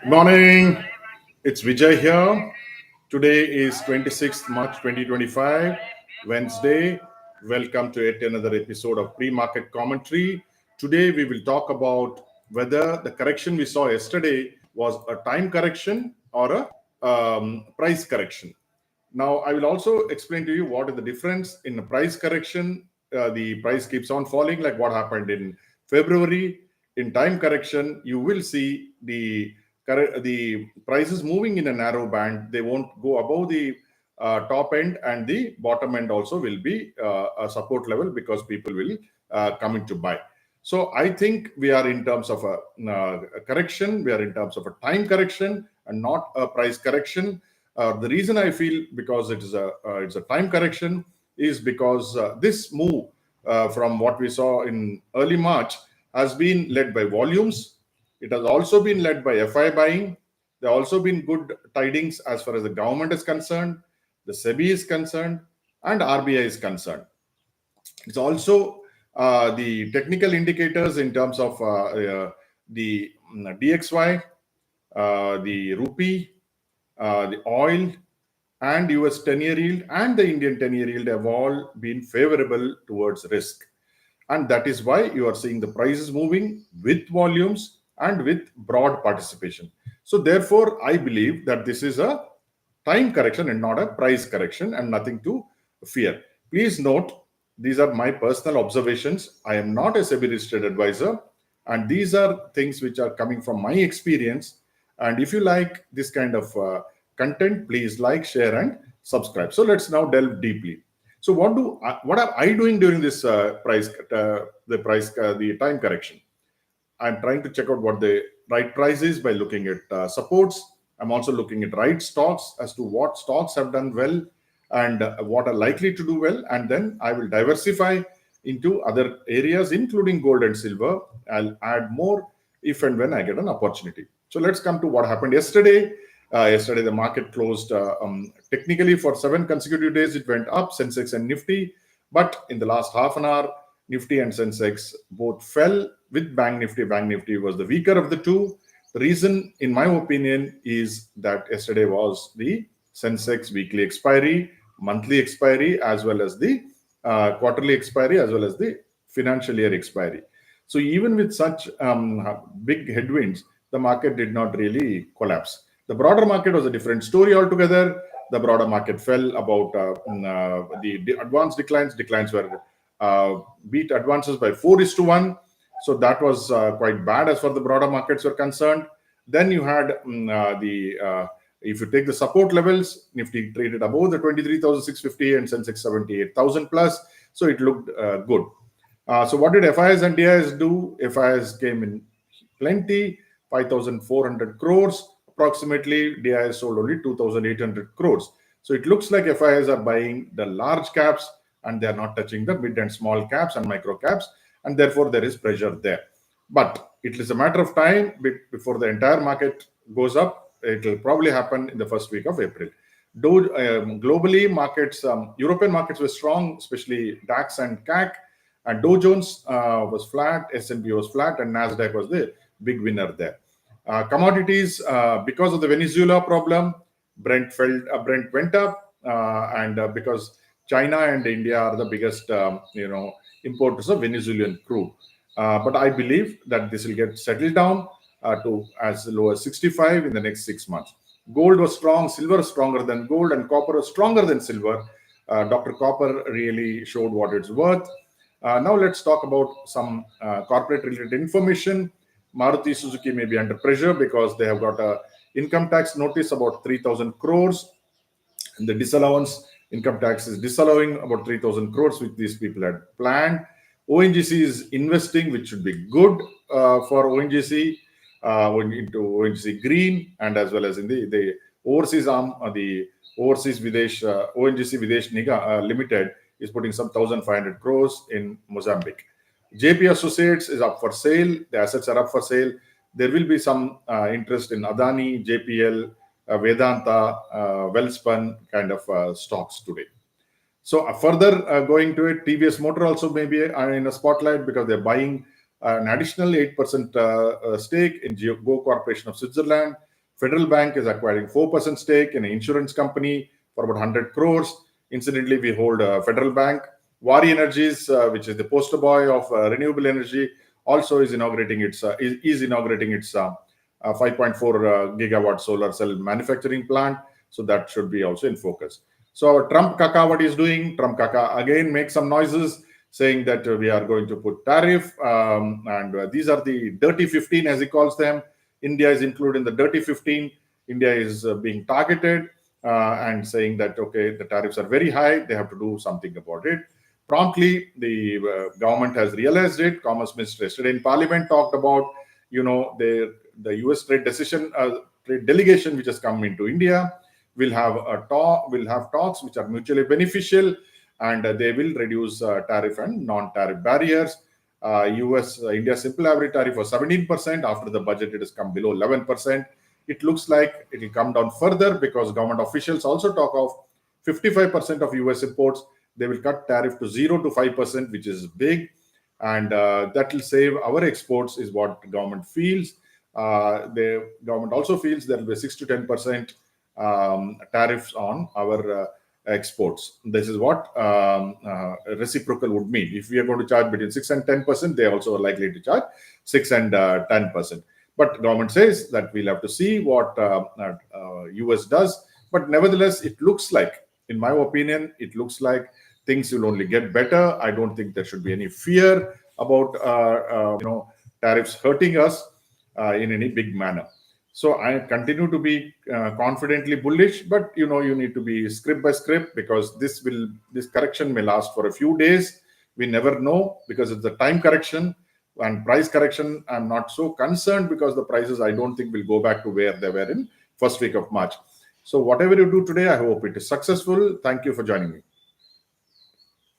Good morning. It's Vijay here. Today is 26th March 2025, Wednesday. Welcome to yet another episode of Pre-Market Commentary. Today we will talk about whether the correction we saw yesterday was a time correction or a price correction. Now, I will also explain to you what is the difference in the price correction. The price keeps on falling, like what happened in February. In time correction, you will see the prices moving in a narrow band. They won't go above the top end, and the bottom end also will be a support level because people will come in to buy. So I think we are in terms of a correction. We are in terms of a time correction and not a price correction. The reason I feel because it's a time correction is because this move from what we saw in early March has been led by volumes. It has also been led by FI buying. There have also been good tidings as far as the government is concerned, the SEBI is concerned, and RBI is concerned. It's also the technical indicators in terms of the DXY, the rupee, the oil, and US 10-year yield and the Indian 10-year yield have all been favorable towards risk. And that is why you are seeing the prices moving with volumes and with broad participation. So, therefore, I believe that this is a time correction and not a price correction and nothing to fear. Please note, these are my personal observations. I am not a SEBI registered advisor, and these are things which are coming from my experience. And if you like this kind of content, please like, share, and subscribe. So let's now delve deeply. So what am I doing during this the time correction? I'm trying to check out what the right price is by looking at supports. I'm also looking at right stocks as to what stocks have done well and what are likely to do well. And then I will diversify into other areas, including gold and silver. I'll add more if and when I get an opportunity. So let's come to what happened yesterday. Yesterday, the market closed technically for 7 consecutive days. It went up, Sensex and Nifty. But in the last half an hour, Nifty and Sensex both fell with Bank Nifty. Bank Nifty was the weaker of the two. The reason, in my opinion, is that yesterday was the Sensex weekly expiry, monthly expiry, as well as the quarterly expiry, as well as the financial year expiry. So even with such big headwinds, the market did not really collapse. The broader market was a different story altogether. The broader market fell about the advance declines. Declines were beat advances by 4:1. So that was quite bad as far as the broader markets were concerned. Then you had if you take the support levels, Nifty traded above the 23,650 and Sensex 78,000 plus. So it looked good. So what did FIs and DIs do? FIs came in plenty, 5,400 crores approximately. DIs sold only 2,800 crores. So it looks like FIs are buying the large caps and they are not touching the mid and small caps and micro caps, and therefore there is pressure there. But it is a matter of time before the entire market goes up. It will probably happen in the first week of April. Globally, markets, European markets were strong, especially DAX and CAC, and Dow Jones was flat, S&P was flat, and Nasdaq was the big winner there. Commodities, because of the Venezuela problem, Brent went up, and because China and India are the biggest, importers of Venezuelan crude. But I believe that this will get settled down to as low as 65 in the next 6 months. Gold was strong, silver was stronger than gold, and copper was stronger than silver. Dr. Copper really showed what it's worth. Now let's talk about some corporate-related information. Maruti Suzuki may be under pressure because they have got a income tax notice about 3,000 crores. And the disallowance income tax is disallowing about 3,000 crores, which these people had planned. ONGC is investing, which should be good for ONGC, into ONGC Green, and as well as in the overseas arm, the overseas Videsh, ONGC Videsh Niga Limited is putting some 1,500 crores in Mozambique. JP Associates is up for sale. The assets are up for sale. There will be some interest in Adani, JPL, Vedanta, Welspun kind of stocks today. So further going to it, TVS Motor also may be in a spotlight because they're buying an additional 8% stake in Go Corporation of Switzerland. Federal Bank is acquiring 4% stake in an insurance company for about 100 crores. Incidentally, we hold Federal Bank. Waaree Energies, which is the poster boy of renewable energy, also is inaugurating its 5.4 gigawatt solar cell manufacturing plant. So that should be also in focus. So Trump Kaka, what he's doing, Trump Kaka again makes some noises saying that we are going to put tariff, and these are the dirty 15 as he calls them. India is included in the dirty 15. India is being targeted and saying that, okay, the tariffs are very high. They have to do something about it. Promptly, the government has realized it. Commerce Minister yesterday in Parliament talked about, the US trade delegation which has come into India will have talks which are mutually beneficial, and they will reduce tariff and non-tariff barriers. India simple average tariff was 17%. After the budget, it has come below 11%. It looks like it will come down further because government officials also talk of 55% of US imports. They will cut tariff to 0 to 5%, which is big. And that will save our exports, is what the government feels. The government also feels there will be 6 to 10% tariffs on our exports. This is what reciprocal would mean. If we are going to charge between 6 and 10%, they also are likely to charge 6 and 10%. But government says that we'll have to see what US does. But nevertheless, it looks like, in my opinion, it looks like things will only get better. I don't think there should be any fear about tariffs hurting us in any big manner. So I continue to be confidently bullish, but you need to be script by script, because this correction may last for a few days. We never know, because it's the time correction and price correction. I'm not so concerned, because the prices, I don't think, will go back to where they were in first week of March. So whatever you do today, I hope it is successful. Thank you for joining me.